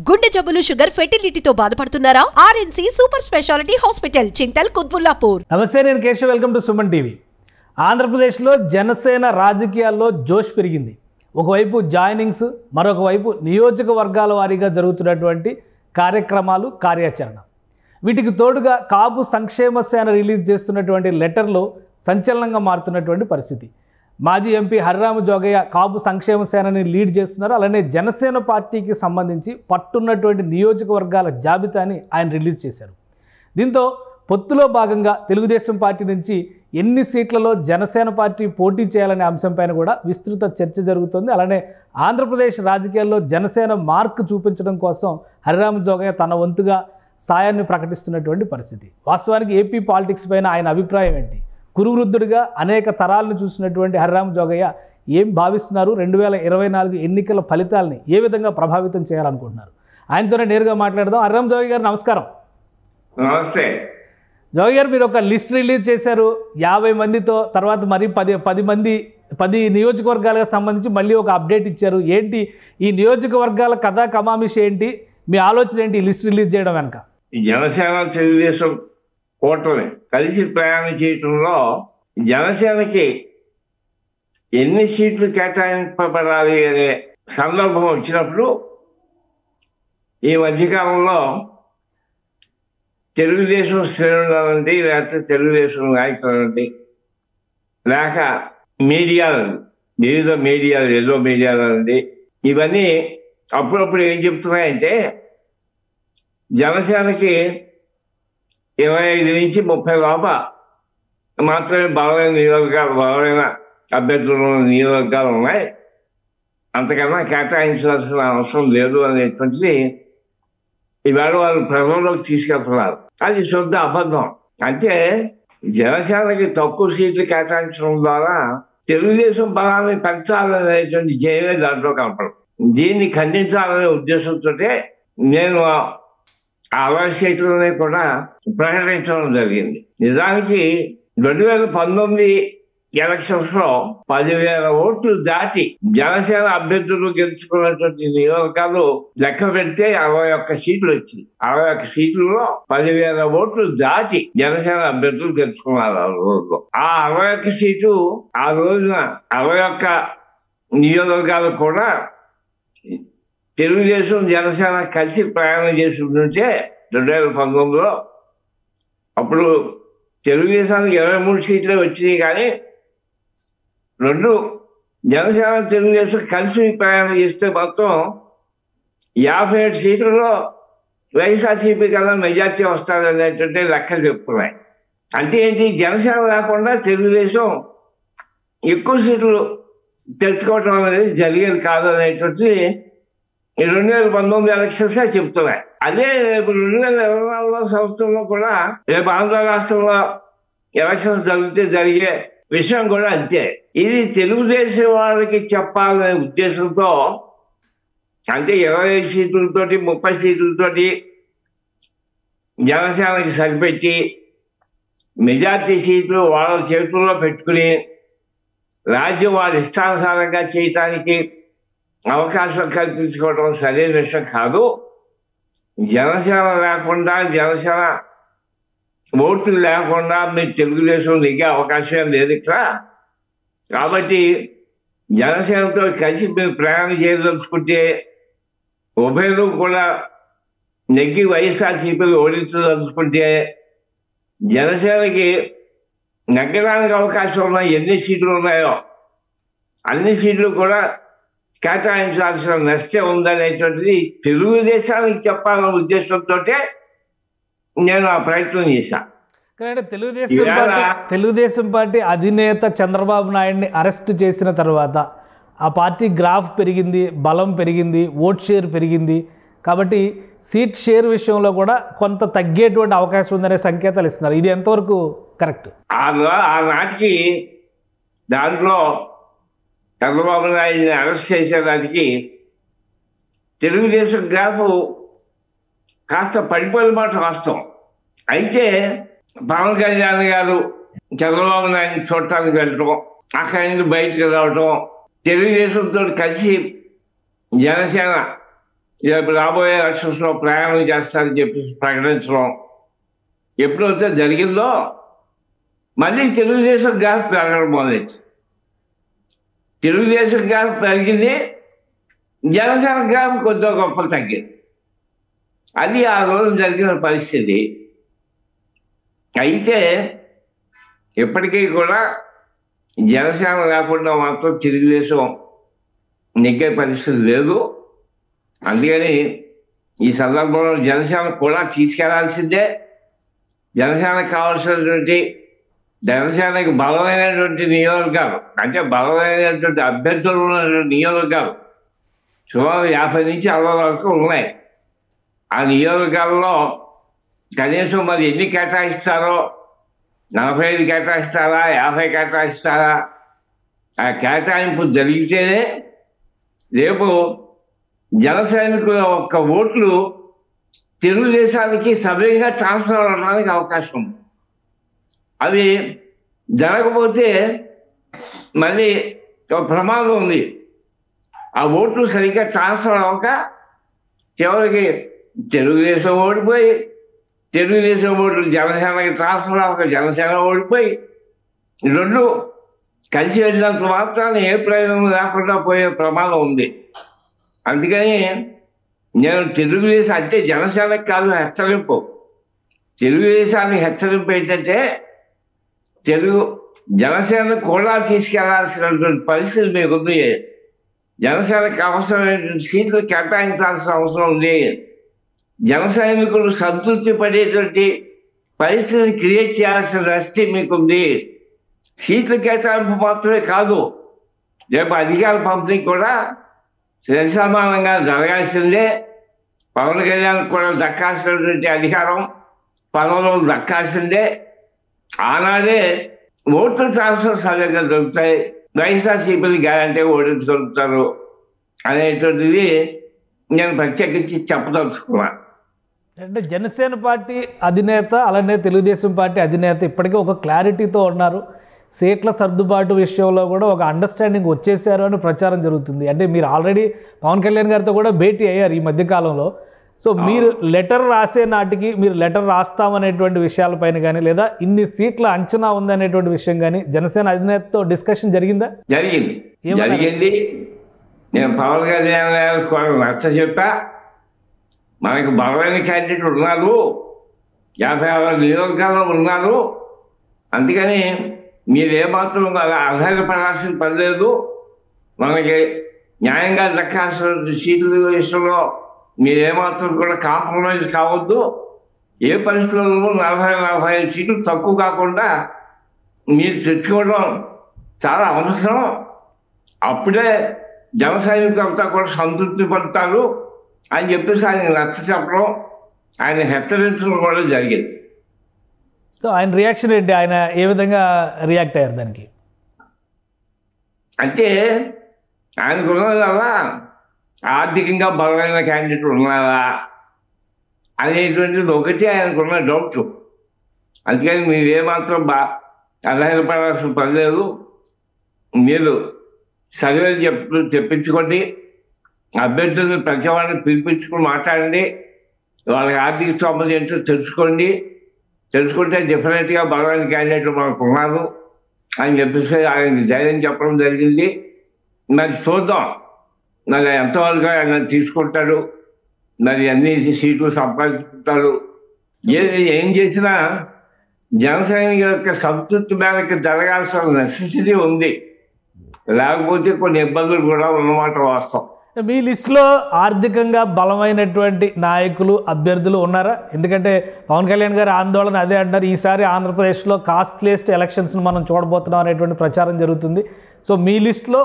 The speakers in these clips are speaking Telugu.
గుండె జబ్బులు, షుగర్, ఫెర్టిలిటీతో బాధపడుతున్నారా? RNC super speciality hospital, Chintal, Kutbullapur. నమస్తే, నేను Keshav. Welcome to Suman TV. ఆంధ్రప్రదేశ్లో జనసేన రాజకీయాల్లో జోష్ పెరిగింది. ఒకవైపు జాయినింగ్స్, మరొక వైపు నియోజకవర్గాల వారీగా జరుగుతున్నటువంటి కార్యక్రమాలు, కార్యాచరణ. వీటికి తోడుగా కాపు సంక్షేమ సేన రిలీజ్ చేస్తున్నటువంటి లెటర్లో సంచలనంగా మారుతున్నటువంటి పరిస్థితి. మాజీ ఎంపీ హరిరామ జోగయ్య కాపు సంక్షేమ సేనని లీడ్ చేస్తున్నారు. అలానే జనసేన పార్టీకి సంబంధించి పట్టున్నటువంటి నియోజకవర్గాల జాబితాని ఆయన రిలీజ్ చేశారు. దీంతో పొత్తులో భాగంగా తెలుగుదేశం పార్టీ నుంచి ఎన్ని సీట్లలో జనసేన పార్టీ పోటీ చేయాలనే అంశంపైన కూడా విస్తృత చర్చ జరుగుతుంది. అలానే ఆంధ్రప్రదేశ్ రాజకీయాల్లో జనసేన మార్క్ చూపించడం కోసం హరిరామ జోగయ్య తన వంతుగా సాయాన్ని ప్రకటిస్తున్నటువంటి పరిస్థితి. వాస్తవానికి ఏపీ పాలిటిక్స్ పైన ఆయన అభిప్రాయం ఏంటి? కురువృద్ధుడిగా అనేక తరాలను చూసినటువంటి హరిరామ జోగయ్య ఏం భావిస్తున్నారు? 2024 ఎన్నికల ఫలితాలని ఏ విధంగా ప్రభావితం చేయాలనుకుంటున్నారు? ఆయనతోనే నేరుగా మాట్లాడదాం. హరిరామ జోగయ్య గారు నమస్కారం. నమస్తే. జోగయ్య గారు, మీరు ఒక లిస్ట్ రిలీజ్ చేశారు 50 మందితో. తర్వాత మరి 10 నియోజకవర్గాలకు సంబంధించి మళ్ళీ ఒక అప్డేట్ ఇచ్చారు. ఏంటి ఈ నియోజకవర్గాల కథా కమామిషి ఏంటి? మీ ఆలోచన ఏంటి ఈ లిస్ట్ రిలీజ్ చేయడం వెనక? జనసేన తెలుగుదేశం కూటమి కలిసి ప్రయాణం చేయటంలో జనసేనకి ఎన్ని సీట్లు కేటాయింపబడాలి అనే సందర్భం వచ్చినప్పుడు ఈ మధ్యకాలంలో తెలుగుదేశం శ్రేణులనండి, లేకపోతే తెలుగుదేశం నాయకులనండి, లేక మీడియాలండి, వివిధ మీడియాలు, ఎల్లో మీడియాలండి, ఇవన్నీ అప్పుడప్పుడు ఏం చెప్తున్నాయంటే జనసేనకి 25 నుంచి 30 లోప మాత్రమే బలమైన అభ్యర్థులు నియోజకవర్గాలు ఉన్నాయి, అంతకన్నా కేటాయించాల్సిన అవసరం లేదు అనేటువంటిది ఇవాళ వాళ్ళు ప్రజల్లోకి తీసుకెళ్తున్నారు. అది శుద్ధ అబద్ధం. అంటే జనసేనకి తక్కువ సీట్లు కేటాయించడం ద్వారా తెలుగుదేశం బలాన్ని పెంచాలనేటువంటి జయమే దాంట్లో కనపడదు. దీన్ని ఖండించాలనే ఉద్దేశంతో నేను 60 సీట్లని కూడా ప్రకటించడం జరిగింది. నిజానికి 2019 ఎలక్షన్స్ లో 10,000 ఓట్లు దాటి జనసేన అభ్యర్థులు గెలుచుకున్నటువంటి నియోజకాలు లెక్క పెడితే 61 సీట్లు వచ్చింది. 61 సీట్లలో 10,000 ఓట్లు దాటి జనసేన అభ్యర్థులు గెలుచుకున్నారు ఆ రోజులో. ఆ 61 సీటు ఆ రోజున 61 నియోజకవర్గాలు కూడా తెలుగుదేశం జనసేన కలిసి ప్రయాణం చేసి ఉంటే 2019లో అప్పుడు తెలుగుదేశానికి 23 సీట్లే వచ్చినాయి. కానీ జనసేన తెలుగుదేశం కలిసి ప్రయాణం చేస్తే మొత్తం 57 సీట్లలో వైఎస్ఆర్సీపీ కన్నా మెజార్టీ వస్తారనేటువంటి లెక్కలు చెప్తున్నాయి. అంటే ఏంటి? జనసేన లేకుండా తెలుగుదేశం ఎక్కువ సీట్లు తెచ్చుకోవటం అనేది జరిగేది కాదు అనేటువంటి 2019 ఎలక్షన్స్ చెప్తున్నాయి. అదే రేపు 2024 సంవత్సరంలో కూడా రేపు ఆంధ్ర రాష్ట్రంలో ఎలక్షన్స్ జరిగే విషయం కూడా అంతే. ఇది తెలుగుదేశం వాళ్ళకి చెప్పాలనే ఉద్దేశంతో, అంటే 25 సీట్లతోటి 30 సీట్లతోటి జనసేనకి సరిపెట్టి మెజార్టీ సీట్లు వాళ్ళ చేతుల్లో పెట్టుకుని రాజ్యం వాళ్ళ ఇష్టానుసారంగా చేయటానికి అవకాశం కల్పించుకోవడం సరైన విషయం కాదు. జనసేన లేకుండా, జనసేన ఓట్లు లేకుండా మీరు తెలుగుదేశం నెగ్గే అవకాశం లేదు ఇక్కడ. కాబట్టి జనసేనతో కలిసి మీరు ప్రయాణం చేయదలుచుకుంటే, ఉభయలు కూడా నెగ్గి వైఎస్ఆర్సీపీలు ఓడించదలుచుకుంటే, జనసేనకి నెగ్గడానికి అవకాశం ఉన్న ఎన్ని సీట్లు ఉన్నాయో అన్ని సీట్లు కూడా కేటాయించాల్సిన నష్టం ఉందనేటువంటిది తెలుగుదేశానికి చెప్పాలన్న ఉద్దేశంతో నేను ఆ ప్రయత్నం చేశాను. కానీ తెలుగుదేశం పార్టీ అధినేత చంద్రబాబు నాయుడిని అరెస్ట్ చేసిన తర్వాత ఆ పార్టీ గ్రాఫ్ పెరిగింది, బలం పెరిగింది, ఓట్ షేర్ పెరిగింది. కాబట్టి సీట్ షేర్ విషయంలో కూడా కొంత తగ్గేటువంటి అవకాశం ఉందనే సంకేతాలు ఇస్తున్నారు. ఇది ఎంతవరకు కరెక్ట్? ఆనాటికి దాంట్లో చంద్రబాబు నాయుడిని అరెస్ట్ చేసేదానికి తెలుగుదేశం గ్రాఫ్ కాస్త పడిపోయిన మాట వాస్తవం. అయితే పవన్ కళ్యాణ్ గారు చంద్రబాబు నాయుడిని చూడటానికి వెళ్ళటం, అక్కడి నుంచి బయటకు రావటం, తెలుగుదేశంతో కలిసి జనసేన రేపు రాబోయే ఎలక్షన్స్లో ప్రయాణం చేస్తారని చెప్పి ప్రకటించడం ఎప్పుడైతే జరిగిందో మళ్ళీ తెలుగుదేశం గ్యాప్ పెరగడం మొదలైంది. తెలుగుదేశం గ్యాప్ పెరిగింది, జనసేన గ్యాప్ కొద్దిగా గొప్ప తగ్గింది. అది ఆ రోజు జరిగిన పరిస్థితి. అయితే ఇప్పటికీ కూడా జనసేన లేకుండా మాత్రం తెలుగుదేశం నెగ్గే పరిస్థితి లేదు. అందుకని ఈ సందర్భంలో జనసేన కూడా తీసుకెళ్లాల్సిందే. జనసేనకు కావాల్సినటువంటి జనసేనకి బలమైనటువంటి నియోజకవర్గాలు, అంటే బలమైనటువంటి అభ్యర్థులు ఉన్నటువంటి నియోజకవర్గాలు సుమారు 50 నుంచి 60 వరకు ఉన్నాయి. ఆ నియోజకవర్గాల్లో కనీసం మరి ఎన్ని కేటాయిస్తారో, 45 కేటాయిస్తారా, 50 కేటాయిస్తారా? ఆ కేటాయింపు జరిగితేనే రేపు జన సైనికుల యొక్క ఓట్లు తెలుగుదేశానికి సవ్యంగా ట్రాన్స్ఫర్ అవడానికి అవకాశం ఉంది. అవి జరగకపోతే మళ్ళీ ఒక ప్రమాదం ఉంది. ఆ ఓట్లు సరిగ్గా ట్రాన్స్ఫర్ అవ్వక చివరికి తెలుగుదేశం ఓడిపోయి, తెలుగుదేశం ఓట్లు జనసేనకి ట్రాన్స్ఫర్ అవ్వక జనసేన ఓడిపోయి, రెండు కలిసి వెళ్ళినంత మాత్రాన్ని ఏ ప్రయోజనం లేకుండా పోయే ప్రమాదం ఉంది. అందుకని నేను తెలుగుదేశం అంటే జనసేనకి కాదు హెచ్చరింపు, తెలుగుదేశానికి హెచ్చరింపు ఏంటంటే జనసేన కూడా తీసుకెళ్లాల్సినటువంటి పరిస్థితి మీకుంది. జనసేనకి అవసరమైనటువంటి సీట్లు కేటాయించాల్సిన అవసరం ఉంది. జన సైనికులు సంతృప్తి పడేటువంటి పరిస్థితిని క్రియేట్ చేయాల్సిన రస్తి మీకుంది. సీట్ల కేటాయింపు మాత్రమే కాదు, రేపు అధికార పంపిణీ కూడా సరిసమానంగా జరగాల్సిందే. పవన్ కళ్యాణ్ కూడా దక్కాల్సినటువంటి అధికారం, పదవులు దక్కాల్సిందే. ఆనాడే ఓట్లు ట్రాన్స్ఫర్ సరిగ్గా దొరుకుతాయి, వైఎస్ఆర్సీపీని గ్యారంటీ ఓడించగలుగుతారు అనేటువంటిది నేను ప్రత్యేకించి చెప్పదలుచుకున్నాను. అంటే జనసేన పార్టీ అధినేత అలానే తెలుగుదేశం పార్టీ అధినేత ఇప్పటికీ ఒక క్లారిటీతో ఉన్నారు. సీట్ల సర్దుబాటు విషయంలో కూడా ఒక అండర్స్టాండింగ్ వచ్చేసారు అని ప్రచారం జరుగుతుంది. అంటే మీరు ఆల్రెడీ పవన్ కళ్యాణ్ గారితో కూడా భేటీ అయ్యారు ఈ మధ్యకాలంలో. సో మీరు లెటర్ రాసే నాటికి మీరు లెటర్ రాస్తామనేటువంటి విషయాలపైన కానీ, లేదా ఇన్ని సీట్ల అంచనా ఉందనేటువంటి విషయం కానీ జనసేన అధినేతతో డిస్కషన్ జరిగిందా? జరిగింది. నేను పవన్ కళ్యాణ్ గారు కూడా నచ్చ చెప్పా, మనకు బలమైన క్యాండిడేట్ ఉన్నారు, 56 నియోజకవర్గాల్లో ఉన్నారు. అందుకని మీరేమాత్రం ఆధారపడాల్సిన పని లేదు. మనకి న్యాయంగా దక్కాల్సిన సీట్ల విషయంలో మీరేమాత్రం కూడా కాంప్రమైజ్ కావద్దు. ఏ పరిస్థితుల్లో 40-45 సీట్లు తక్కువ కాకుండా మీరు తెచ్చుకోవడం చాలా అవసరం. అప్పుడే జన సైనికులంతా కూడా సంతృప్తి పడతారు అని చెప్పేసి ఆయన నచ్చ చెప్పడం, ఆయన హెచ్చరించడం కూడా జరిగింది. సో ఆయన రియాక్షన్ ఏంటి? ఆయన ఏ విధంగా రియాక్ట్ అయ్యారు దానికి? అంటే ఆయనకున్నదల్లా ఆర్థికంగా బలమైన క్యాండిడేట్ ఉన్నారా అనేటువంటిది ఒకటి ఆయనకున్న డౌట్. అందుకని మీరేమాత్రం అధైర్యపడాల్సిన పని లేదు. మీరు సర్వేలు తెప్పించుకోండి, అభ్యర్థులను ప్రతి వాడిని పిలిపించుకుని మాట్లాడండి, వాళ్ళకి ఆర్థిక స్తోమత ఏంటో తెలుసుకుంటే డెఫినెట్గా బలమైన క్యాండిడేట్లు మనకు ఉన్నారు అని చెప్పేసి ఆయన ధైర్యం చెప్పడం జరిగింది. మరి చూద్దాం, మరి ఎంతవరకు ఆయన తీసుకుంటాడు, మరి అన్ని సీట్లు సంపాదించుకుంటాడు. ఏం చేసినా జనసేన యొక్క సంతృప్తి మేరకు జరగాల్సిన నెసెసిటీ ఉంది, లేకపోతే కొన్ని ఇబ్బందులు కూడా ఉన్నమాట వాస్తవం. మీ లిస్టులో ఆర్థికంగా బలమైనటువంటి నాయకులు అభ్యర్థులు ఉన్నారా? ఎందుకంటే పవన్ కళ్యాణ్ గారి ఆందోళన అదే అంటారు, ఈసారి ఆంధ్రప్రదేశ్లో కాస్ట్లీయెస్ట్ ఎలక్షన్స్ని మనం చూడబోతున్నాం అనేటువంటి ప్రచారం జరుగుతుంది. సో మీ లిస్టులో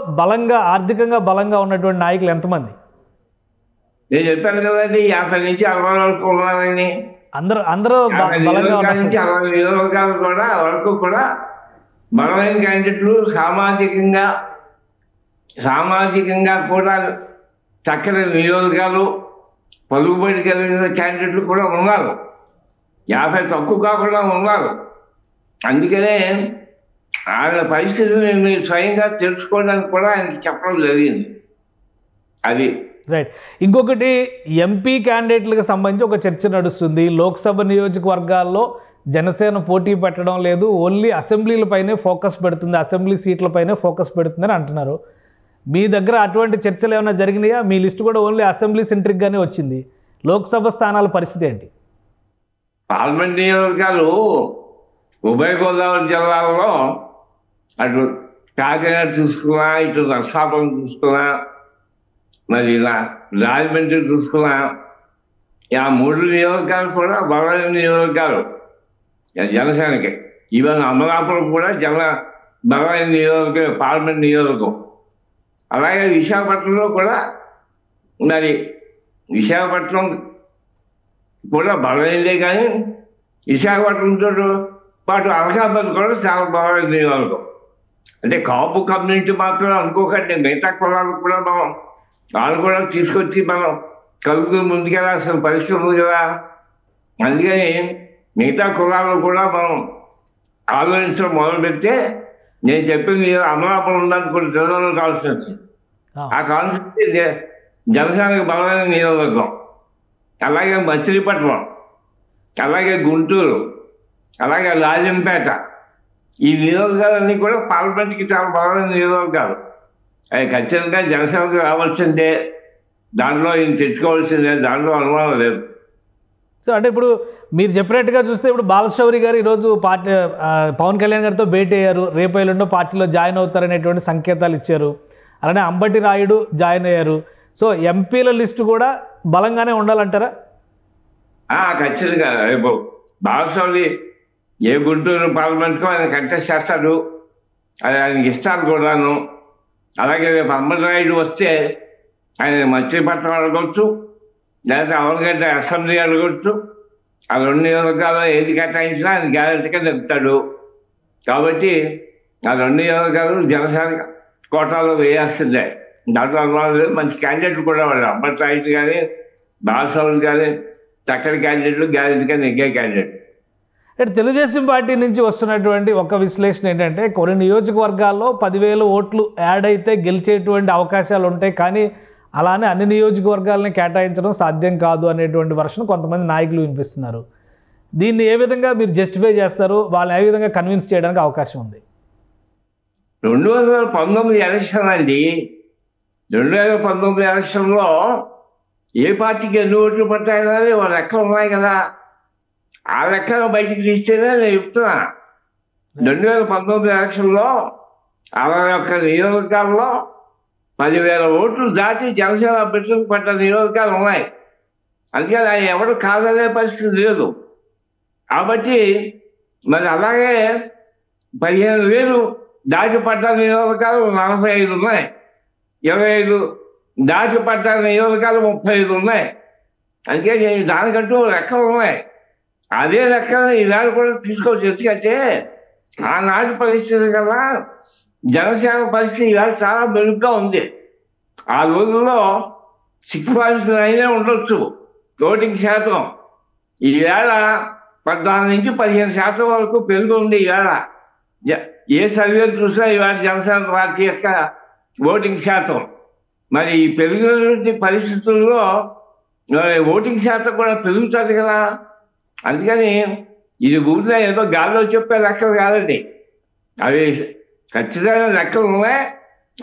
ఆర్థికంగా బలంగా ఉన్నటువంటి నాయకులు ఎంతమంది? నేను చెప్పాను కదండి, 50 నుంచి 60 వరకు ఉన్నారని. అందరూ బలంగా నుంచి 60 నియోజకవర్గాలు కూడా వరకు కూడా బలమైన క్యాండిడేట్లు, సామాజికంగా కూడా చక్కని నియోజకాలు, పలుకుబడి కలిగిన క్యాండిడేట్లు కూడా ఉన్నారు. 50 తక్కువ కాకుండా ఉన్నారు. అందుకనే ఆయన పరిస్థితిని మీరు స్వయంగా తెలుసుకోవడానికి కూడా ఆయనకి చెప్పడం జరిగింది. అది రైట్. ఇంకొకటి ఎంపీ క్యాండిడేట్లకు సంబంధించి ఒక చర్చ నడుస్తుంది. లోక్సభ నియోజకవర్గాల్లో జనసేన పోటీ పెట్టడం లేదు, ఓన్లీ అసెంబ్లీలపైనే ఫోకస్ పెడుతుంది, అసెంబ్లీ సీట్లపైనే ఫోకస్ పెడుతుందని అంటున్నారు. మీ దగ్గర అటువంటి చర్చలు ఏమైనా జరిగినాయా? మీ లిస్ట్ కూడా ఓన్లీ అసెంబ్లీ సెంట్రిక్గానే వచ్చింది. లోక్సభ స్థానాల పరిస్థితి ఏంటి? పార్లమెంట్ నియోజకవర్గాలు ఉభయ గోదావరి జిల్లాల్లో అటు కాకినాడ చూసుకున్నా, ఇటు నర్సాపురం చూసుకున్నా, మరి ఇలా రాజమండ్రి చూసుకున్నా, ఆ 3 నియోజకవర్గాలు కూడా బలమైన నియోజకవర్గాలు జనసేనకి. ఈవెన్ అమలాపురం కూడా బలమైన నియోజకవర్గం, పార్లమెంట్ నియోజకవర్గం. అలాగే విశాఖపట్నంలో కూడా మరి విశాఖపట్నం కూడా బలమైందే, కానీ విశాఖపట్నంతో పాటు అలహాబాద్ కూడా చాలా బలమైన నియోజకవర్గం. అంటే కాపు కమ్యూనిటీ మాత్రం అనుకోకండి, మిగతా కులాలు కూడా వాళ్ళు కూడా తీసుకొచ్చి మనం కలుపుకుని ముందుకెళ్ళాల్సిన పరిస్థితి ఉంది కదా. అందుకని మిగతా కులాలు కూడా మనం ఆలోచించడం మొదలుపెడితే నేను చెప్పింది అమలాపురం ఉందని కొన్ని జిల్లాలో కాన్స్టిట్యున్సీ, ఆ కాన్స్టిట్యున్సీ జనసేనకు బలమైన నియోజకవర్గం. అలాగే మచిలీపట్నం, అలాగే గుంటూరు, అలాగే రాజంపేట, ఈ నియోజకవర్గాలన్నీ కూడా పార్లమెంట్కి చాలా బలమైన నియోజకవర్గాలు. అవి ఖచ్చితంగా జనసేనకు రావాల్సిందే, దాంట్లో ఈయన తెచ్చుకోవాల్సిందే, దాంట్లో అనుమానం లేదు. సో అంటే ఇప్పుడు మీరు చెప్పినట్టుగా చూస్తే ఇప్పుడు బాలశౌరి గారు ఈరోజు పార్టీ పవన్ కళ్యాణ్ గారితో భేటీ అయ్యారు, రేపు ఎల్లుండో పార్టీలో జాయిన్ అవుతారనేటువంటి సంకేతాలు ఇచ్చారు. అలానే అంబటి రాయుడు జాయిన్ అయ్యారు. సో ఎంపీల లిస్టు కూడా బలంగానే ఉండాలంటారా? ఖచ్చితంగా రేపు బాలశౌరి ఏ గుంటూరు పార్లమెంట్కు ఆయన కంటెస్ట్ చేస్తాడు, అది ఆయనకి ఇస్తారు కూడాను. అలాగే రేపు అంబటి రాయుడు వస్తే ఆయన మచిలీపట్నం అడగవచ్చు, లేకపోతే అవనగడ్డ అసెంబ్లీ అడగవచ్చు. ఆ 2 నియోజకవర్గాల్లో ఏది కేటాయించినా ఆయన గ్యారెంటీగా చెప్తాడు. కాబట్టి ఆ 2 నియోజకవర్గాలు జనసేన కోటాలో వేయాల్సిందే, దాంట్లో అనుమానం లేదు. మంచి క్యాండిడేట్లు కూడా వాళ్ళు, అంబటి రాయుడు కానీ బాలశౌరి కానీ చక్కటి క్యాండిడేట్లు, గ్యారెంటీగా నెగ్గే క్యాండిడేట్. అంటే తెలుగుదేశం పార్టీ నుంచి వస్తున్నటువంటి ఒక విశ్లేషణ ఏంటంటే కొన్ని నియోజకవర్గాల్లో 10,000 ఓట్లు యాడ్ అయితే గెలిచేటువంటి అవకాశాలు ఉంటాయి, కానీ అలానే అన్ని నియోజకవర్గాలని కేటాయించడం సాధ్యం కాదు అనేటువంటి వర్షన్ కొంతమంది నాయకులు వినిపిస్తున్నారు. దీన్ని ఏ విధంగా మీరు జస్టిఫై చేస్తారు? వాళ్ళని ఏ విధంగా కన్విన్స్ చేయడానికి అవకాశం ఉంది? 2019 ఎలక్షన్ అండి. 2019 ఎలక్షన్లో ఏ పార్టీకి ఎన్ని ఓట్లు పట్టాయని వాళ్ళ లెక్కలు ఉన్నాయి కదా. ఆ లెక్కలు బయటికి తీస్తేనే నేను చెప్తున్నా. 2019 ఎలక్షన్లో 61 నియోజకవర్గాల్లో 10,000 ఓట్లు దాటి జనసేన అభ్యర్థులకు పడ్డ నియోజకవర్గాలు ఉన్నాయి. అందుకని ఆయన ఎవరు కాదనే పరిస్థితి లేదు. కాబట్టి మరి అలాగే 15,000 దాటి పడ్డ నియోజకవర్గాలు 45 ఉన్నాయి, 25 దాటి పడ్డ నియోజకవర్గాలు 35 ఉన్నాయి. అందుకే దానికంటూ లెక్కలు ఉన్నాయి. అదే లెక్కలు ఈనాడు కూడా తీసుకోవచ్చు. ఎందుకంటే ఆనాటి పరిస్థితి కన్నా జనసేన పరిస్థితి ఇవాళ చాలా మెరుగ్గా ఉంది. ఆ రోజుల్లో 6.9 ఉండొచ్చు ఓటింగ్ శాతం, ఈవేళ 14 నుంచి 15% వరకు పెరుగుంది. ఈవేళ ఏ సర్వేలు చూసినా ఇవాళ జనసేన పార్టీ యొక్క ఓటింగ్ శాతం. మరి ఈ పెరిగినటువంటి పరిస్థితుల్లో ఓటింగ్ శాతం కూడా పెరుగుతుంది కదా. అందుకని ఇది ఊరిలో ఏదో గాల్లో చెప్పే లెక్కలు కాదండి, అవి ఖచ్చితమైన లెక్కలు ఉన్నాయి.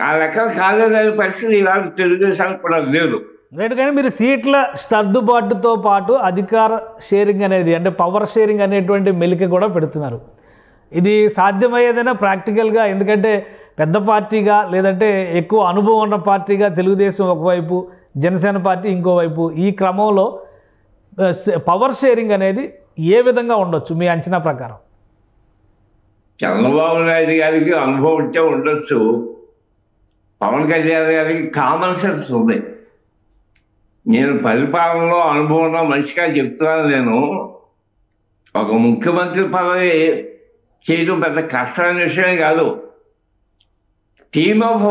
ఆ లెక్కలు కాదనే పరిస్థితి ఇవాళ తెలుగుదేశానికి కూడా లేదు. రైట్. కానీ మీరు సీట్ల సర్దుబాటుతో పాటు అధికార షేరింగ్ అనేది, అంటే పవర్ షేరింగ్ అనేటువంటి మెలిక కూడా పెడుతున్నారు. ఇది సాధ్యమయ్యేదైనా ప్రాక్టికల్గా? ఎందుకంటే పెద్ద పార్టీగా, లేదంటే ఎక్కువ అనుభవం ఉన్న పార్టీగా తెలుగుదేశం ఒకవైపు, జనసేన పార్టీ ఇంకోవైపు, ఈ క్రమంలో పవర్ షేరింగ్ అనేది ఏ విధంగా ఉండొచ్చు మీ అంచనా ప్రకారం? చంద్రబాబు నాయుడు గారికి అనుభవం ఉంటే ఉండొచ్చు, పవన్ కళ్యాణ్ గారికి కామన్ సెన్స్ ఉంది. నేను పరిపాలనలో అనుభవం ఉన్న మనిషిగా చెప్తున్నాను. నేను ఒక ముఖ్యమంత్రి పదవి చేయడం పెద్ద కష్టమైన విషయం కాదు. టీమ్ ఆఫ్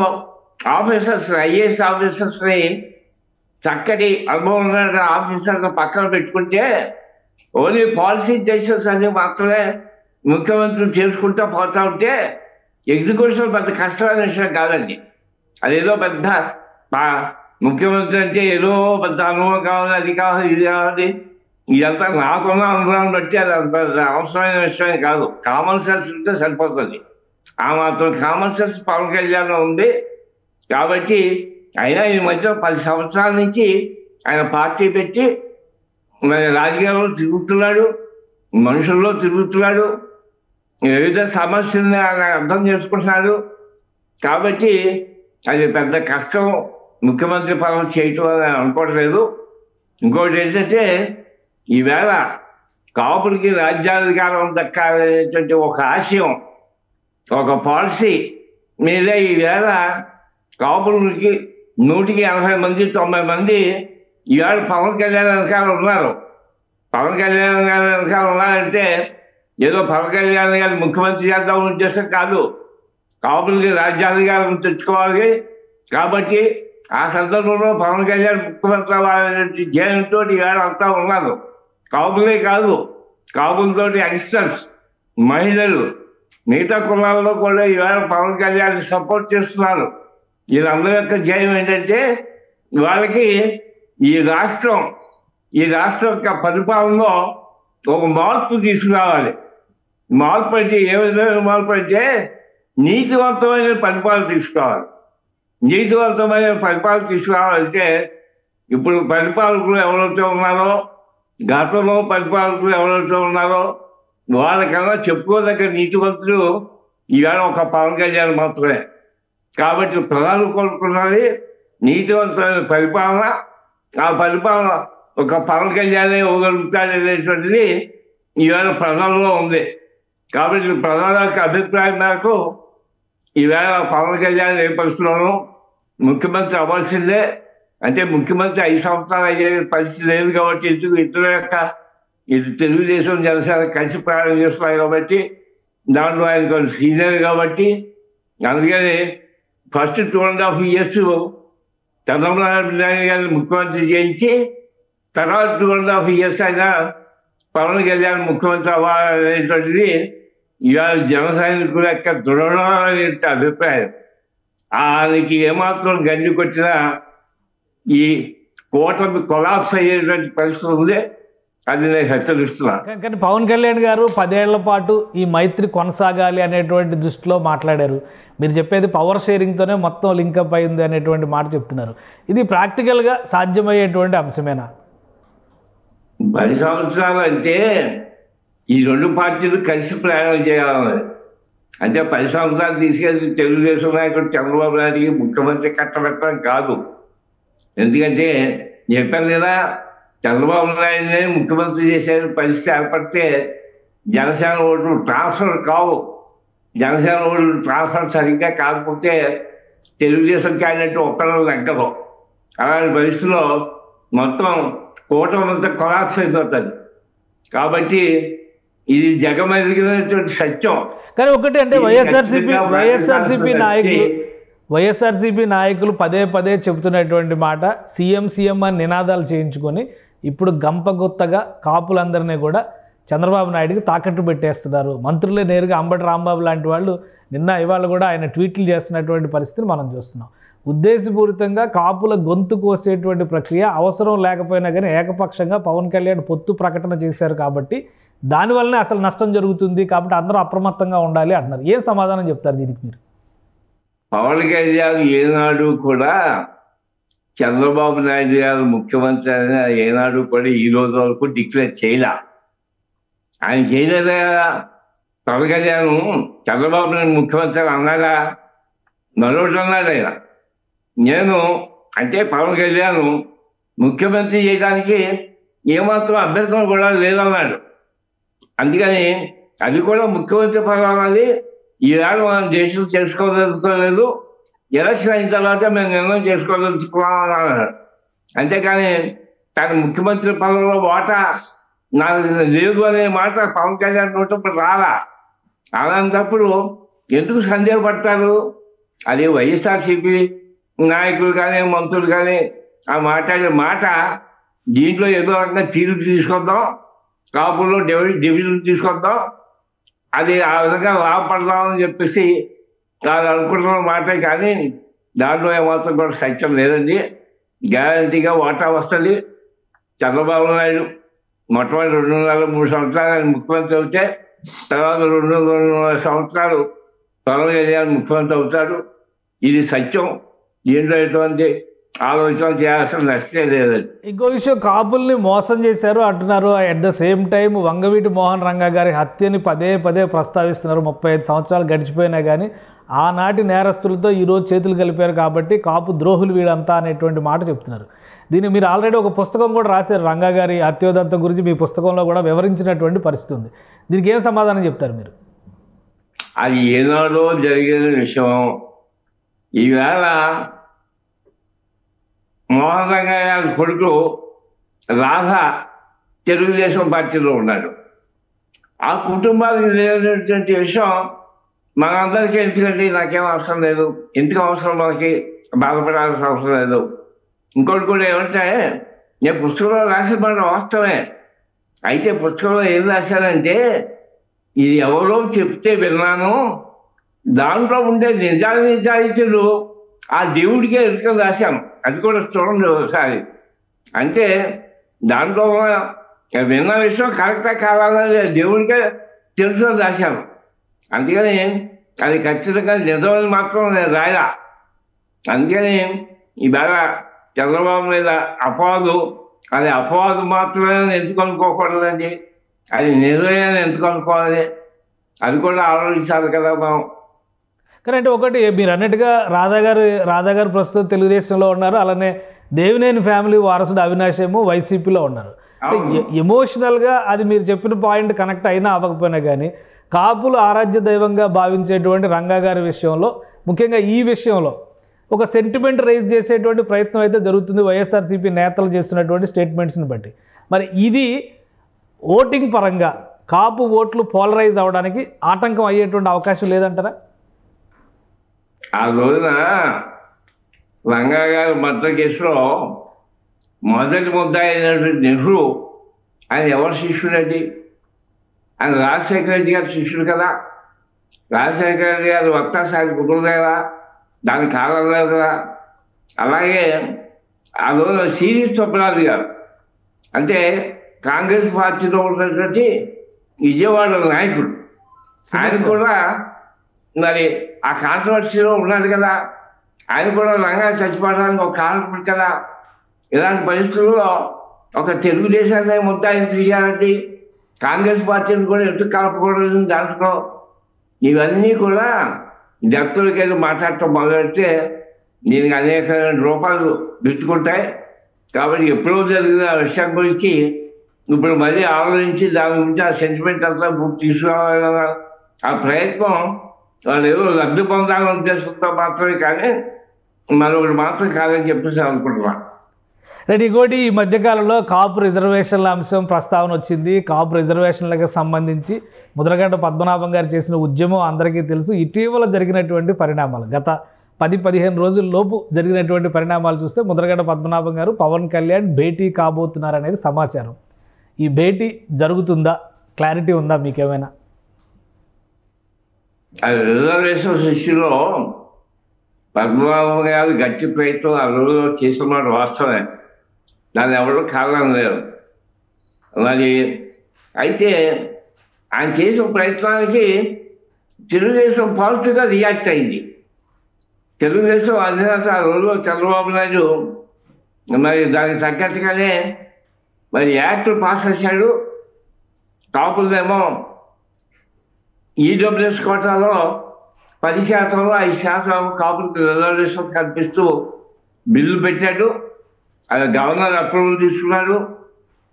ఆఫీసర్స్, ఐఏఎస్ ఆఫీసర్స్ని, చక్కటి అనుభవం ఉన్న ఆఫీసర్స్ పక్కన పెట్టుకుంటే ఓన్లీ పాలసీ డెసిషన్స్ అన్ని మాత్రమే ముఖ్యమంత్రి చేసుకుంటూ పోతా ఉంటే ఎగ్జిక్యూషన్ పెద్ద కష్టమైన విషయం కాదండి. అదేదో పెద్ద ముఖ్యమంత్రి అంటే ఏదో పెద్ద అనుభవం కావాలి, అది కావాలి, ఇది కావాలి. ఇదంతా నాకున్న అనుభవం బట్టి అది అంత అవసరమైన విషయం కాదు. కామన్ సెన్స్ ఉంటే సరిపోతుంది. ఆ మాత్రం కామన్ సెన్స్ పవన్ కళ్యాణ్ ఉంది. కాబట్టి అయినా ఈ మధ్య 10 సంవత్సరాల నుంచి ఆయన పార్టీ పెట్టి మరి రాజకీయాల్లో తిరుగుతున్నాడు, మనుషుల్లో తిరుగుతున్నాడు, వివిధ సమస్యల్ని ఆయన అర్థం చేసుకుంటున్నాడు. కాబట్టి అది పెద్ద కష్టం ముఖ్యమంత్రి పదవి చేయటం అని అనుకోవట్లేదు. ఇంకోటి ఏంటంటే ఈవేళ కాపులకి రాజ్యాధికారం దక్కాలనేటువంటి ఒక ఆశయం, ఒక పాలసీ మీద ఈవేళ కాపులకి 180 మంది 90 మంది ఈవేళ పవన్ కళ్యాణ్ వెనకాల ఉన్నారు. పవన్ కళ్యాణ్ గారి వెనకాల ఉన్నారంటే ఏదో పవన్ కళ్యాణ్ గారు ముఖ్యమంత్రి చేద్దాం ఉద్దేశం కాదు, కాపులకి రాజ్యాధికారం తెచ్చుకోవాలి. కాబట్టి ఆ సందర్భంలో పవన్ కళ్యాణ్ ముఖ్యమంత్రి అవ్వాలనే ధ్యేయంతో ఈవేళ అంతా ఉన్నారు. కాపులే కాదు, కాపులతో యంగ్స్టర్స్, మహిళలు, మిగతా కులాల్లో కూడా ఈవేళ పవన్ కళ్యాణ్ సపోర్ట్ చేస్తున్నారు. వీళ్ళందరి యొక్క ధ్యేయం ఏంటంటే వాళ్ళకి ఈ రాష్ట్రం యొక్క పరిపాలనలో ఒక మార్పు తీసుకురావాలి. మార్పు అంటే ఏ విధమైన మార్పు అంటే నీతివంతమైన పరిపాలన తీసుకురావాలి. నీతివంతమైన పరిపాలన తీసుకురావాలంటే ఇప్పుడు పరిపాలకులు ఎవరైతే ఉన్నారో, గతంలో పరిపాలకులు ఎవరైతే ఉన్నారో వాళ్ళకన్నా చెప్పుకోదగ్గ నీతివంతులు ఈవేళ ఒక పవన్ కళ్యాణ్ మాత్రమే. కాబట్టి ప్రజలు కోరుకున్నది నీతివంతమైన పరిపాలన. ఆ పరిపాలన ఒక పవన్ కళ్యాణ్ ఇవ్వగలుగుతాడనేటువంటిది ఈవేళ ప్రజల్లో ఉంది. కాబట్టి ప్రజల యొక్క అభిప్రాయం మేరకు ఈవేళ పవన్ కళ్యాణ్ ఏ పరిస్థితుల్లోనూ ముఖ్యమంత్రి అవ్వాల్సిందే. అంటే ముఖ్యమంత్రి 5 సంవత్సరాలు అయ్యే పరిస్థితి లేదు. కాబట్టి ఇద్దరు యొక్క ఇది తెలుగుదేశం జనసేన కలిసి ప్రయాణం చేస్తున్నాయి కాబట్టి దాంట్లో ఆయన కొంచెం సీనియర్ కాబట్టి అందుకని ఫస్ట్ 2.5 years చంద్రబాబు నాయుడు గారిని ముఖ్యమంత్రి చేయించి తర్వాత 2.5 years అయినా పవన్ కళ్యాణ్ ముఖ్యమంత్రి అవ్వాలనేటువంటిది ఇవాళ జన సైనికుల యొక్క దృఢమైన అభిప్రాయం. ఆయనకి ఏమాత్రం గండి కొట్టినా ఈ కూటమి కొలాప్స్ అయ్యేటువంటి పరిస్థితి ఉంది. అది నేను హెచ్చరిస్తున్నా. కానీ పవన్ కళ్యాణ్ గారు 10 ఏళ్ల పాటు ఈ మైత్రి కొనసాగాలి అనేటువంటి దృష్టిలో మాట్లాడారు. మీరు చెప్పేది పవర్ షేరింగ్తోనే మొత్తం లింకప్ అయింది అనేటువంటి మాట చెప్తున్నారు. ఇది ప్రాక్టికల్గా సాధ్యమయ్యేటువంటి అంశమేనా? 10 సంవత్సరాలు అంటే ఈ 2 పార్టీలు కలిసి ప్రయాణం చేయాలి. అంటే 10 సంవత్సరాలు తీసుకెళ్ళి తెలుగుదేశం నాయకుడు చంద్రబాబు నాయుడికి ముఖ్యమంత్రి కట్టబెట్టడం కాదు. ఎందుకంటే చెప్పాను కదా, చంద్రబాబు నాయుడిని ముఖ్యమంత్రి చేసే పరిస్థితి ఏర్పడితే జనసేన ఓట్లు ట్రాన్స్ఫర్ కావు. జనసేన ఓట్లు ట్రాన్స్ఫర్ సరిగ్గా కాకపోతే తెలుగుదేశం క్యాండిడేట్ ఒక్కరు లెక్కదు. అలాంటి పరిస్థితిలో మొత్తం కూటమి అంతా కొలాప్స్ అయిపోతుంది. కాబట్టి ఇది జగమెదిగినటువంటి సత్యం. కానీ ఒకటి అంటే వైఎస్ఆర్సీపీ నాయకులు పదే చెబుతున్నటువంటి మాట సీఎం అని నినాదాలు చేయించుకొని ఇప్పుడు గంపగుత్తగా కాపులందరినీ కూడా చంద్రబాబు నాయుడికి తాకట్టు పెట్టేస్తున్నారు. మంత్రులే నేరుగా అంబటి రాంబాబు లాంటి వాళ్ళు ఇవాళ కూడా ఆయన ట్వీట్లు చేస్తున్నటువంటి పరిస్థితిని మనం చూస్తున్నాం. ఉద్దేశపూరితంగా కాపుల గొంతు కోసేటువంటి ప్రక్రియ అవసరం లేకపోయినా కానీ ఏకపక్షంగా పవన్ కళ్యాణ్ పొత్తు ప్రకటన చేశారు కాబట్టి దానివల్లనే అసలు నష్టం జరుగుతుంది. కాబట్టి అందరూ అప్రమత్తంగా ఉండాలి అంటున్నారు. ఏం సమాధానం చెప్తారు దీనికి మీరు? పవన్ కళ్యాణ్ ఏనాడు కూడా చంద్రబాబు నాయుడు గారు ముఖ్యమంత్రి అని ఏనాడు కూడా ఈ రోజు వరకు డిక్లేర్ చేయలే. ఆయన చేయలేదా? పవన్ కళ్యాణ్ చంద్రబాబు నాయుడు ముఖ్యమంత్రి అన్నాడా? మరొకటి అన్నాడు ఆయన. నేను అంటే పవన్ కళ్యాణ్ ముఖ్యమంత్రి చేయడానికి ఏమాత్రం అభ్యంతరం కూడా లేదన్నాడు. అందుకని అది కూడా ముఖ్యమంత్రి పదవి ఈవేళ మనం దేశం చేసుకోదలుచుకోలేదు, ఎలక్షన్ అయిన తర్వాత మేము నిర్ణయం చేసుకోదలుచుకున్నామని అన్నాడు. అంతేకాని తన ముఖ్యమంత్రి పదవిలో వాటా నాకు లేదు అనే మాట పవన్ కళ్యాణ్ నోటప్పుడు రాలా. అలాంటప్పుడు ఎందుకు సందేహపడతారు? అది వైఎస్ఆర్సీపీ నాయకులు కానీ మంత్రులు కానీ ఆ మాట్లాడే మాట దీంట్లో ఏదో రకంగా తీర్పు తీసుకొద్దాం, కాపుల్లో డివిజన్ తీసుకొద్దాం, అది ఆ విధంగా లాభపడదామని చెప్పేసి వాళ్ళు అనుకుంటున్న మాటే కానీ దాంట్లో ఏమాత్రం కూడా సత్యం లేదండి. గ్యారంటీగా వాటా వస్తుంది. చంద్రబాబు నాయుడు మొట్టమొదటి 2.5-3 సంవత్సరాలు ఆయన ముఖ్యమంత్రి అవుతే తర్వాత 2-2.5 సంవత్సరాలు పవన్ కళ్యాణ్ ముఖ్యమంత్రి అవుతాడు. ఇది సత్యం. దీంట్లో ఎటువంటి ఆలోచన చేయాల్సిన నష్టం లేదండి. ఇంకో విషయం, కాపుల్ని మోసం చేశారు అంటున్నారు. At the same time Vangaveeti Mohan Ranga గారి హత్యని పదే పదే ప్రస్తావిస్తున్నారు. 35 సంవత్సరాలు గడిచిపోయినా కానీ ఆనాటి నేరస్తులతో ఈరోజు చేతులు కలిపారు కాబట్టి కాపు ద్రోహులు వీడంతా అనేటువంటి మాట చెప్తున్నారు. దీన్ని మీరు ఆల్రెడీ ఒక పుస్తకం కూడా రాశారు, రంగా గారి హత్యోదంతం గురించి మీ పుస్తకంలో కూడా వివరించినటువంటి పరిస్థితి ఉంది. దీనికి ఏం సమాధానం చెప్తారు మీరు? అది ఏనాడో జరిగిన విషయం. ఈవేళ మోహన్ రంగా గారి కొడుకు రాధా తెలుగుదేశం పార్టీలో ఉన్నాడు. ఆ కుటుంబానికి లేనటువంటి విషయం మనందరికీ ఎందుకండి, నాకేం అవసరం లేదు, ఎందుకు అవసరం, మనకి బాధపడాల్సిన అవసరం లేదు. ఇంకోటి కూడా ఏమంటే, నేను పుస్తకంలో రాసిన మాట వాస్తవమే. అయితే పుస్తకంలో ఏం రాశానంటే, ఇది ఎవరో చెప్తే విన్నాను, దాంట్లో ఉండే నిజాయితీలు ఆ దేవుడికే ఎదుర్కొని రాశాను. అది కూడా చూడండి ఒకసారి. అంటే దాంట్లో విన్న విషయం కరెక్టా కావాలని దేవుడికే తెలుసు రాశాను. అందుకని అది ఖచ్చితంగా నిజమని మాత్రం నేను రాయలా. అందుకని ఈవేళ చంద్రబాబు మీద అపవాదు, అది అపవాదు మాత్రమే ఎందుకు అనుకోకూడదండి, అది నిజమే ఎందుకు అనుకోవాలి, అది కూడా ఆలోచించాలి కదా మనం. కానీ అంటే ఒకటి, మీరు అన్నట్టుగా రాధా గారు ప్రస్తుతం తెలుగుదేశంలో ఉన్నారు. అలానే దేవినేని ఫ్యామిలీ వారసుడు అవినాష్ ఏమో వైసీపీలో ఉన్నారు. ఎమోషనల్గా అది మీరు చెప్పిన పాయింట్ కనెక్ట్ అయినా అవ్వకపోయినా కానీ కాపులు ఆరాధ్య దైవంగా భావించేటువంటి రంగా గారి విషయంలో, ముఖ్యంగా ఈ విషయంలో ఒక సెంటిమెంట్ రైజ్ చేసేటువంటి ప్రయత్నం అయితే జరుగుతుంది వైఎస్ఆర్సీపీ నేతలు చేస్తున్నటువంటి స్టేట్మెంట్స్ని బట్టి. మరి ఇది ఓటింగ్ పరంగా కాపు ఓట్లు పోలరైజ్ అవ్వడానికి ఆటంకం అయ్యేటువంటి అవకాశం లేదంటారా? ఆ రోజున రంగా గారి మద్దతు కేసులో మొదటి ముద్దాయి అయినటువంటి నెహ్రూ, ఆయన ఎవరు శిష్యుడండి? ఆయన రాజశేఖర రెడ్డి గారి శిష్యుడు కదా. రాజశేఖర రెడ్డి గారు వత్తాసారి కుటుంబం కదా, దానికి కారణం లేదు కదా. అలాగే ఆ రోజు సిరి సుబ్బరాజు గారు, అంటే కాంగ్రెస్ పార్టీలో ఉన్నటువంటి విజయవాడ నాయకుడు, ఆయన కూడా మరి ఆ కాంట్రవర్సీలో ఉన్నాడు కదా. ఆయన కూడా రంగా చచ్చిపోవడానికి ఒక కారణం కదా. ఇలాంటి పరిస్థితుల్లో ఒక తెలుగుదేశాన్ని ముద్దాయిని తీయాలంటే కాంగ్రెస్ పార్టీని కూడా ఎందుకు కలపకూడదు దాంట్లో. ఇవన్నీ కూడా దత్తులకి వెళ్ళి మాట్లాడటం మొదలెడితే దీనికి అనేక రూపాయలు పెట్టుకుంటాయి. కాబట్టి ఎప్పుడో జరిగిన విషయం గురించి ఇప్పుడు మళ్ళీ ఆలోచించి దాని గురించి ఆ సెంటిమెంట్ అంతా తీసుకురావాలి కదా. ఆ ప్రయత్నం వాళ్ళు ఏదో లబ్ధి పొందాలని ఉద్దేశంతో మాత్రమే కానీ మరొకటి మాత్రం కాదని చెప్పేసి అనుకుంటున్నాను. రైట్. ఇంకోటి, ఈ మధ్యకాలంలో కాపు రిజర్వేషన్ల అంశం ప్రస్తావన వచ్చింది. కాపు రిజర్వేషన్లకు సంబంధించి ముద్రగడ్డ పద్మనాభం గారు చేసిన ఉద్యమం అందరికీ తెలుసు. ఇటీవల జరిగినటువంటి పరిణామాలు, గత 10-15 రోజుల లోపు జరిగినటువంటి పరిణామాలు చూస్తే ముద్రగడ్డ పద్మనాభం గారు పవన్ కళ్యాణ్ భేటీ కాబోతున్నారనేది సమాచారం. ఈ భేటీ జరుగుతుందా? క్లారిటీ ఉందా మీకేమైనా? అది రిజర్వేషన్ ఇష్యూలో పద్మనాభం గారు గట్టి ప్రయత్నం ఆ రోజులో చేస్తున్నారు, వాస్తవమే. దాన్ని ఎవరు కారణం లేదు. మరి అయితే ఆయన చేసిన ప్రయత్నానికి తెలుగుదేశం పాజిటివ్గా రియాక్ట్ అయింది. తెలుగుదేశం అధినేత ఆ రోజులో చంద్రబాబు నాయుడు మరి దానికి తగ్గట్టుగానే మరి యాక్ట్ పాస్ చేశాడు. కాపులదేమో ఈడబ్ల్యూఎస్ కోటాలో 10%, 5% కాపులకు రిజర్వేషన్ కల్పిస్తూ బిల్లు పెట్టాడు. అది గవర్నర్ అప్రూవల్ తీసుకున్నాడు,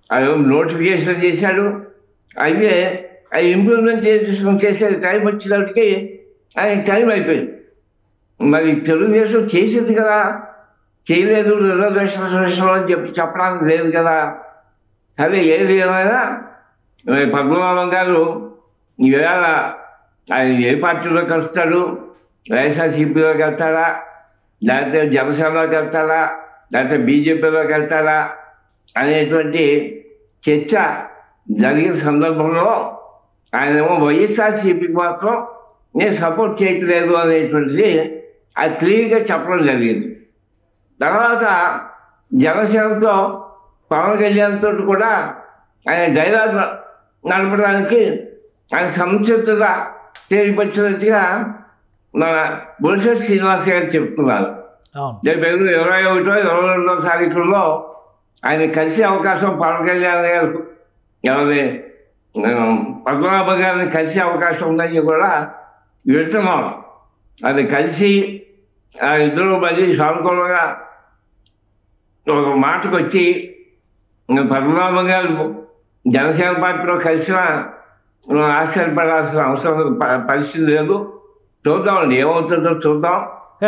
అది నోటిఫికేషన్ చేశాడు. అయితే అది ఇంప్లిమెంట్ చేసే టైం వచ్చేటప్పటికి ఆయన టైం అయిపోయింది. మరి తెలుగుదేశం చేసింది కదా, చేయలేదు రిజర్వేషన్ విషయంలో అని చెప్పడానికి లేదు కదా. అదే ఏది ఏమైనా మరి పద్మనాభం గారు ఈవేళ ఆయన ఏ పార్టీలో కలుస్తాడు, వైఎస్ఆర్సీపీలోకి వెళ్తాడా, లేకపోతే జనసేనలోకి వెళ్తాడా, లేకపోతే బీజేపీలోకి వెళ్తాడా అనేటువంటి చర్చ జరిగిన సందర్భంలో ఆయనేమో వైఎస్ఆర్సీపీకి మాత్రం నేను సపోర్ట్ చేయట్లేదు అనేటువంటిది అది క్లియర్గా చెప్పడం జరిగింది. తర్వాత జనసేనతో పవన్ కళ్యాణ్ తోటి కూడా ఆయన డైలాగ్ నడపడానికి ఆయన సంసిద్ధత తెలియపరిచినట్టుగా మన బొలిశెట్టి శ్రీనివాస్ గారు చెప్తున్నారు. రేపు 21, 22 తారీఖుల్లో ఆయన కలిసే అవకాశం పవన్ కళ్యాణ్ గారు ఎవరి పద్మనాభ గారిని కలిసే అవకాశం ఉందని కూడా వింటున్నాం. అది కలిసి ఇద్దరు మళ్ళీ సానుకూలంగా ఒక మాటకు వచ్చి పద్మనాభ గారు జనసేన పార్టీలో కలిసిన ఆశ్చర్యపడాల్సిన అవసరం పరిస్థితి లేదు. చూద్దామండి ఏమవుతుందో చూద్దాం.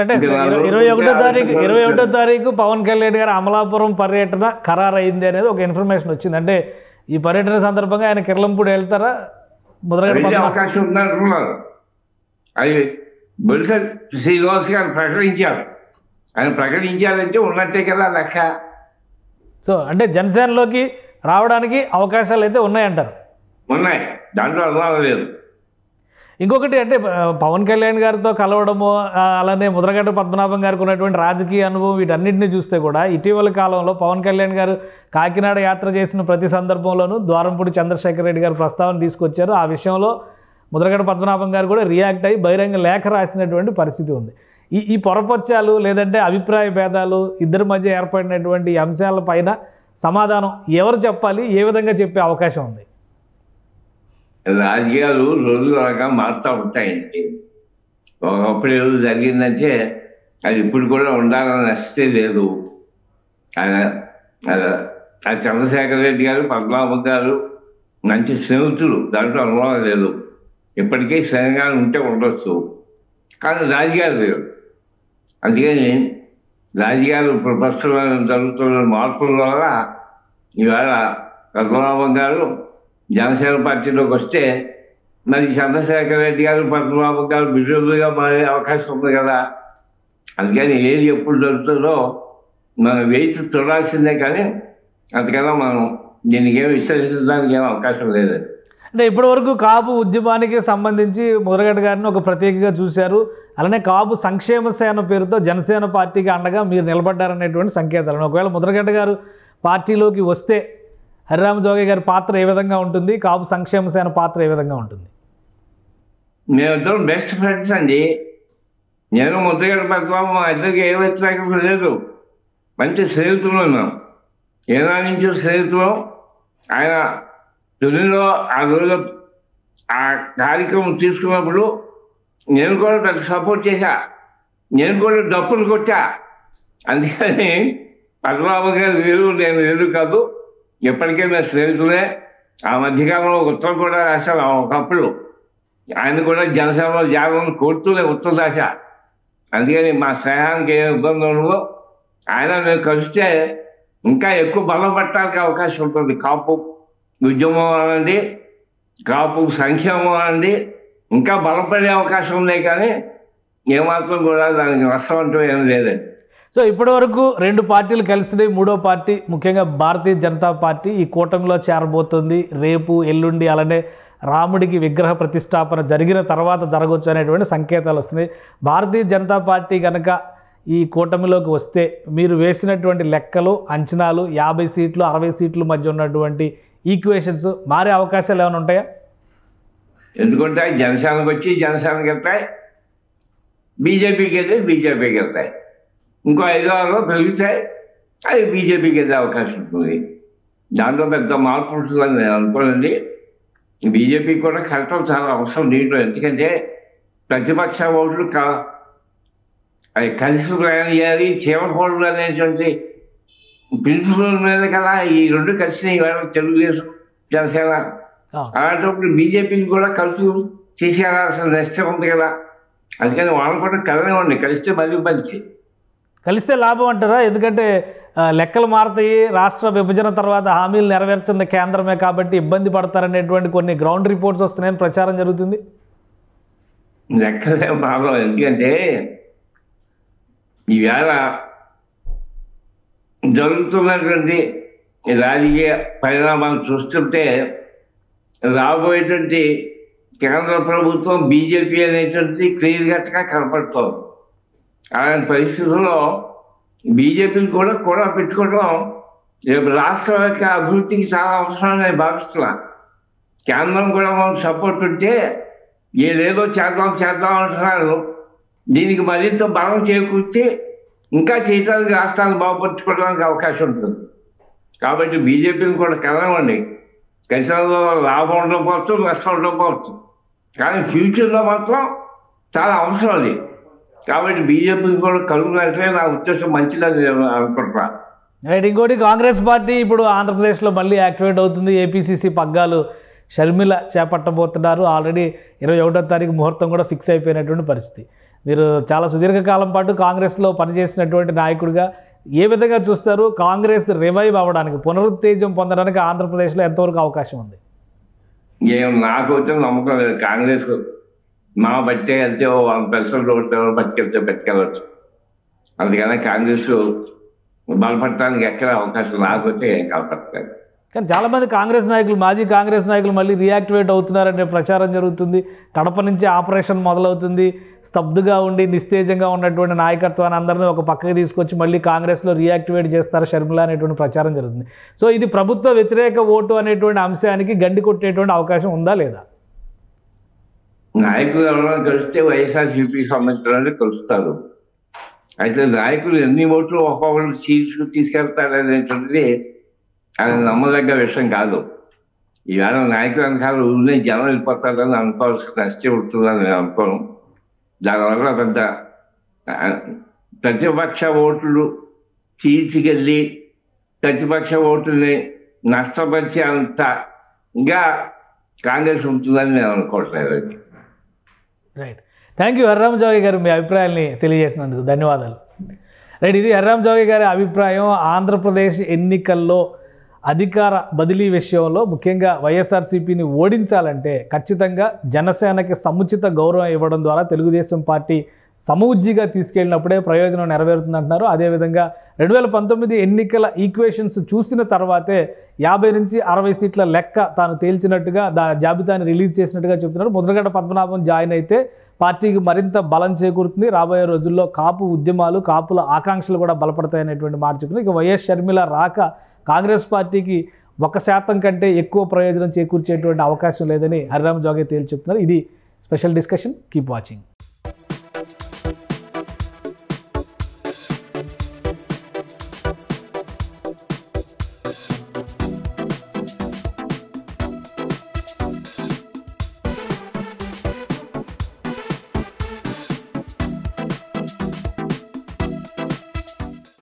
అంటే 21వ తారీఖు పవన్ కళ్యాణ్ గారు అమలాపురం పర్యటన ఖరారు అయింది అనేది ఒక ఇన్ఫర్మేషన్ వచ్చింది. అంటే ఈ పర్యటన సందర్భంగా ఆయన కిర్లంపూడి వెళ్తారా? అవకాశం ఉందంటున్నారు. అది బొలిశెట్టి శ్రీనివాస్ గారు ప్రకటించారు. ఆయన ప్రకటించాలంటే ఉన్నట్టే కదా లెక్క. సో అంటే జనసేనలోకి రావడానికి అవకాశాలు అయితే ఉన్నాయంటారు? ఉన్నాయి, దాంట్లో అనుమానం లేదు. ఇంకొకటి అంటే పవన్ కళ్యాణ్ గారితో కలవడము, అలానే ముద్రగడ్డ పద్మనాభం గారికి ఉన్నటువంటి రాజకీయ అనుభవం, వీటన్నిటిని చూస్తే కూడా ఇటీవల కాలంలో పవన్ కళ్యాణ్ గారు కాకినాడ యాత్ర చేసిన ప్రతి సందర్భంలోనూ ద్వారంపూడి చంద్రశేఖర్ రెడ్డి గారు ప్రస్తావన తీసుకొచ్చారు. ఆ విషయంలో ముద్రగడ్డ పద్మనాభం గారు కూడా రియాక్ట్ అయ్యి బహిరంగ లేఖ రాసినటువంటి పరిస్థితి ఉంది. ఈ పొరపచ్చాలు లేదంటే అభిప్రాయ భేదాలు ఇద్దరి మధ్య ఏర్పడినటువంటి అంశాల పైన సమాధానం ఎవరు చెప్పాలి, ఏ విధంగా చెప్పే అవకాశం ఉంది? రాజకీయాలు రోజులాగా మారుతూ ఉంటాయండి. ఒకప్పుడు ఏదో జరిగిందంటే అది ఇప్పుడు కూడా ఉండాలని నచ్చితే లేదు. చంద్రశేఖర్ రెడ్డి గారు పద్మనాభం గారు మంచి స్నేహితులు, దాంట్లో అనుభవం లేదు. ఇప్పటికీ స్నేహంగా ఉంటే ఉండొచ్చు, కానీ రాజకీయాలు లేవు. అందుకని రాజకీయాలు ఇప్పుడు ప్రస్తుతం జరుగుతున్న మార్పుల వల్ల ఇవాళ పద్మనాభం గారు జనసేన పార్టీలోకి వస్తే మరి చంద్రశేఖర్ రెడ్డి గారు పద్మనాభం గారు విరోధులుగా మారే అవకాశం ఉంది కదా. అందుకని ఏది ఎప్పుడు జరుగుతుందో మనం వెయిట్ చూడాల్సిందే, కానీ అంతకన్నా మనం దీనికి ఏమి విశ్లేషించడానికి ఏమీ అవకాశం లేదు. అంటే ఇప్పటివరకు కాపు ఉద్యమానికి సంబంధించి ముద్రగడ్డ గారిని ఒక ప్రత్యేకంగా చూశారు. అలానే కాపు సంక్షేమ సేన పేరుతో జనసేన పార్టీకి అండగా మీరు నిలబడ్డారనేటువంటి సంకేతాలను, ఒకవేళ ముద్రగడ్డ గారు పార్టీలోకి వస్తే హరిరామ జోగి గారి పాత్ర ఏ విధంగా ఉంటుంది, కాపు సంక్షేమ సేన పాత్ర ఏ విధంగా ఉంటుంది? మేమిద్దరం బెస్ట్ ఫ్రెండ్స్ అండి. నేను ముద్రగడ్డ పద్మనాభం మా ఇద్దరికి ఏ వ్యతిరేకత లేదు, మంచి స్నేహితులు ఉన్నాం. ఏనా నుంచి స్నేహితులు. ఆయన తొలిలో ఆ రోజు ఆ కార్యక్రమం తీసుకున్నప్పుడు నేను కూడా పెద్ద సపోర్ట్ చేశా, నేను కూడా డప్పులు కొట్టా. అందుకని పద్మనాభం గారు వేరు, నేను వేరు కాదు, ఎప్పటికే మేము స్నేహితులే. ఆ మధ్యకాలంలో ఉత్తరం కూడా రాశాను. ఒకప్పుడు ఆయన కూడా జనసేనలో జాగ్రత్తలు కోరుతూనే ఉత్తరం రాశా. అందుకని మా స్నేహానికి ఏ ఇబ్బంది ఉండదు. ఆయన మేము కలిస్తే ఇంకా ఎక్కువ బలం పట్టడానికి అవకాశం ఉంటుంది. కాపు ఉద్యమం అనండి, కాపు సంక్షేమం అనండి, ఇంకా బలపడే అవకాశం ఉంది. కానీ ఏమాత్రం కూడా దానికి నష్టం అంటూ ఏం లేదండి. సో ఇప్పటివరకు రెండు పార్టీలు కలిసి మూడో పార్టీ ముఖ్యంగా భారతీయ జనతా పార్టీ ఈ కూటమిలో చేరబోతుంది. రేపు ఎల్లుండి అలానే రాముడికి విగ్రహ ప్రతిష్టాపన జరిగిన తర్వాత జరగవచ్చు అనేటువంటి సంకేతాలు వస్తున్నాయి. భారతీయ జనతా పార్టీ కనుక ఈ కూటమిలోకి వస్తే మీరు వేసినటువంటి లెక్కలు, అంచనాలు 50 సీట్లు 60 సీట్ల మధ్య ఉన్నటువంటి ఈక్వేషన్స్ మారే అవకాశాలు ఏమైనా ఉంటాయా? ఎందుకంటే జనసేనకు వచ్చి జనసేనకి వెళ్తాయి, బీజేపీకి వెళ్తే బీజేపీకి వెళ్తాయి, ఇంకో 5-6 పెరుగుతాయి, అది బీజేపీకి వెళ్ళే అవకాశం ఉంటుంది. దాంట్లో పెద్ద మార్పు ఉంటుందని నేను అనుకోనండి. బీజేపీకి కూడా కరెక్ట్ చాలా అవసరం దీంట్లో. ఎందుకంటే ప్రతిపక్ష ఓట్లు అవి కలిసి ప్రయాణం చేయాలి, చీమకోళ్ళు అనేటువంటి ప్రిన్సిపల్ మీద కదా ఈ రెండు కలిసి ఇవాళ తెలుగుదేశం జనసేన. అలాంటప్పుడు బీజేపీకి కూడా కలిసి చేసేయాల్సిన నష్టం ఉంది కదా. అందుకని వాళ్ళు కూడా కలనివ్వండి, కలిస్తే మళ్ళీ మంచి. కలిస్తే లాభం అంటారా? ఎందుకంటే లెక్కలు మారుతాయి, రాష్ట్ర విభజన తర్వాత హామీలు నెరవేర్చిన కేంద్రమే కాబట్టి ఇబ్బంది పడతారనేటువంటి కొన్ని గ్రౌండ్ రిపోర్ట్స్ వస్తున్నాయని ప్రచారం జరుగుతుంది. లెక్కలే బాగా. ఎందుకంటే ఈవేళ జరుగుతున్నటువంటి రాజకీయ పరిణామాలు చూస్తుంటే రాబోయేటువంటి కేంద్ర ప్రభుత్వం బీజేపీ అనేటువంటిది క్లియర్ కట్గా కనపడుతోంది. అలాంటి పరిస్థితుల్లో బీజేపీని కూడా పెట్టుకోవడం రేపు రాష్ట్రం యొక్క అభివృద్ధికి చాలా అవసరం నేను భావిస్తున్నా. కేంద్రం కూడా మనకు సపోర్ట్ ఉంటే ఏదో చేద్దాం అంటున్నారు. దీనికి మరింత బలం చేకూర్చి ఇంకా చేయడానికి రాష్ట్రాలు బాగుపరుచుకోవడానికి అవకాశం ఉంటుంది. కాబట్టి బీజేపీని కూడా కలవండి. కనీసంలో లాభం ఉండకపోవచ్చు, నష్టం ఉండకపోవచ్చు, కానీ ఫ్యూచర్లో మాత్రం చాలా అవసరం అది. కాబట్టి బీజేపీని కూడా కలుగునంటే నా ఉద్దేశం మంచిదని నేను అనుకుంటున్నాను. రైట్. ఇంకోటి, కాంగ్రెస్ పార్టీ ఇప్పుడు ఆంధ్రప్రదేశ్లో మళ్ళీ యాక్టివేట్ అవుతుంది. ఏపీసీసీ పగ్గాలు షర్మిల చేపట్టబోతున్నారు. ఆల్రెడీ 21వ తారీఖు ముహూర్తం కూడా ఫిక్స్ అయిపోయినటువంటి పరిస్థితి. మీరు చాలా సుదీర్ఘకాలం పాటు కాంగ్రెస్లో పనిచేసినటువంటి నాయకుడిగా ఏ విధంగా చూస్తారు? కాంగ్రెస్ రివైవ్ అవ్వడానికి, పునరుత్తేజం పొందడానికి ఆంధ్రప్రదేశ్లో ఎంతవరకు అవకాశం ఉంది? నాకు వచ్చిన నమ్మకం లేదు. కాంగ్రెస్ మా బట్టే వెళ్తే 1% ఓట్లు పట్టుకెళ్ళవచ్చు. అందుకని కాంగ్రెస్ బలపడటానికి ఎక్కడ అవకాశం నాకు వచ్చే ఏం కలపడతారు. కానీ చాలామంది కాంగ్రెస్ నాయకులు, మాజీ కాంగ్రెస్ నాయకులు మళ్ళీ రియాక్టివేట్ అవుతున్నారనే ప్రచారం జరుగుతుంది. కడప నుంచి ఆపరేషన్ మొదలవుతుంది. స్తబ్దుగా ఉండి నిస్తేజంగా ఉన్నటువంటి నాయకత్వాన్ని అందరినీ ఒక పక్కకి తీసుకొచ్చి మళ్ళీ కాంగ్రెస్లో రియాక్టివేట్ చేస్తారు షర్మిల అనేటువంటి ప్రచారం జరుగుతుంది. సో ఇది ప్రభుత్వ వ్యతిరేక ఓటు అనేటువంటి అంశానికి గండి కొట్టేటువంటి అవకాశం ఉందా లేదా? నాయకులు ఎవరైనా కలిస్తే వైఎస్ఆర్సీపీకి సంబంధించిన కలుస్తారు. అయితే నాయకులు ఎన్ని ఓట్లు ఒక్కొక్కరు సీట్స్కు తీసుకెళ్తారనేటువంటిది అది నమ్మదగ్గ విషయం కాదు. ఈవేళ నాయకులు వెనకాల ఊరినే జనం వెళ్ళిపోతారని అనుకోవాల్సిన నష్టం ఉంటుందని నేను అనుకోను. దానివల్ల పెద్ద ప్రతిపక్ష ఓట్లు తీసుకెళ్ళి ప్రతిపక్ష ఓటుని నష్టపరిచే అంతగా కాంగ్రెస్ ఉంటుందని నేను అనుకోవట్లేదు. రైట్. థ్యాంక్ యూ హర్రామ్ జోగి గారు, మీ అభిప్రాయాల్ని తెలియజేసినందుకు ధన్యవాదాలు. రైట్, ఇది హర్రామ్ జోగి గారి అభిప్రాయం. ఆంధ్రప్రదేశ్ ఎన్నికల్లో అధికార బదిలీ విషయంలో ముఖ్యంగా వైఎస్ఆర్సీపీని ఓడించాలంటే ఖచ్చితంగా జనసేనకి సముచిత గౌరవం ఇవ్వడం ద్వారా తెలుగుదేశం పార్టీ సమవుజ్జిగా తీసుకెళ్ళినప్పుడే ప్రయోజనం నెరవేరుతుందంటున్నారు. అదేవిధంగా 2019 ఎన్నికల ఈక్వేషన్స్ చూసిన తర్వాతే 50 నుంచి 60 సీట్ల లెక్క తాను తేల్చినట్టుగా జాబితాని రిలీజ్ చేసినట్టుగా చెప్తున్నారు. ముద్రగడ పద్మనాభం జాయిన్ అయితే పార్టీకి మరింత బలం చేకూరుతుంది. రాబోయే రోజుల్లో కాపు ఉద్యమాలు, కాపుల ఆకాంక్షలు కూడా బలపడతాయనేటువంటి మాట చెప్తున్నారు. ఇక వైఎస్ షర్మిల రాక కాంగ్రెస్ పార్టీకి 1% కంటే ఎక్కువ ప్రయోజనం చేకూర్చేటువంటి అవకాశం లేదని హర్రామ్ జోగి తేల్చి చెప్తున్నారు. ఇది స్పెషల్ డిస్కషన్. Keep watching.